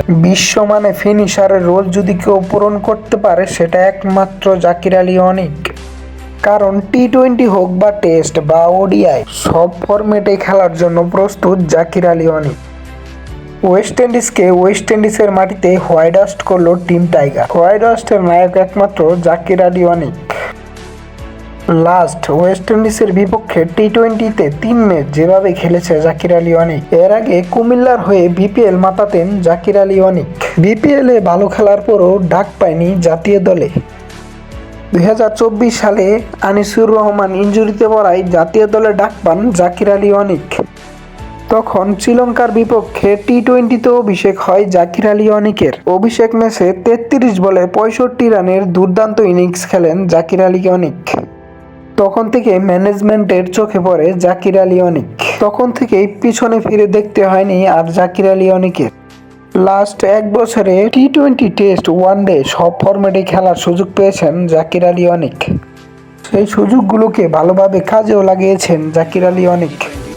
বিশ্বমানে ফিনিশারের role যদি কেউ পূরণ করতে পারে সেটা একমাত্র জাকির আলী অনিক। কারণ টি-20 হোক বা টেস্ট বা ওডিআই সব ফরম্যাটে খেলার জন্য প্রস্তুত জাকির আলী অনিক। ওয়েস্ট ইন্ডিজকে ওয়েস্ট ইন্ডিজের মাটিতে হোয়াইট ওয়াশ করল টিম টাইগার। হোয়াইট ওয়াশের নায়ক একমাত্র জাকির আলী অনিক। লাস্ট ওয়েস্ট ইন্ডিজের বিপক্ষে টি-20তে 3 ম্যাচ যেভাবে খেলেছে জাকির আলী অনিক, এর আগে কুমিল্লার হয়ে বিপিএল মাতাতেন জাকির আলী অনিক। বিপিএলে ভালো খেলার পরও ডাক পায়নি জাতীয় দলে। 2024 সালে আনিসুর রহমান ইনজুরিতে পড়ায় জাতীয় দলে ডাক পান জাকির আলী অনিক। তখন শ্রীলঙ্কার বিপক্ষে টি-20তেও অভিষেক হয় জাকির আলী অনিকের। অভিষেক ম্যাচে 33 বলে 65 রানের দুর্দান্ত ইনিংস খেলেন জাকির আলী অনিক। তখন থেকে ম্যানেজমেন্টের চোখে পড়ে জাকির আলী অনিক। তখন থেকেই পিছনে ফিরে দেখতে হয়নি আর জাকির আলী অনিকের। লাস্ট 1 বছরে টি-20, টেস্ট, ওয়ানডে সব ফরম্যাটে খেলার সুযোগ পেয়েছেন জাকির আলী অনিক। সেই সুযোগগুলোকে ভালোভাবে কাজেও লাগিয়েছেন জাকির আলী অনিক।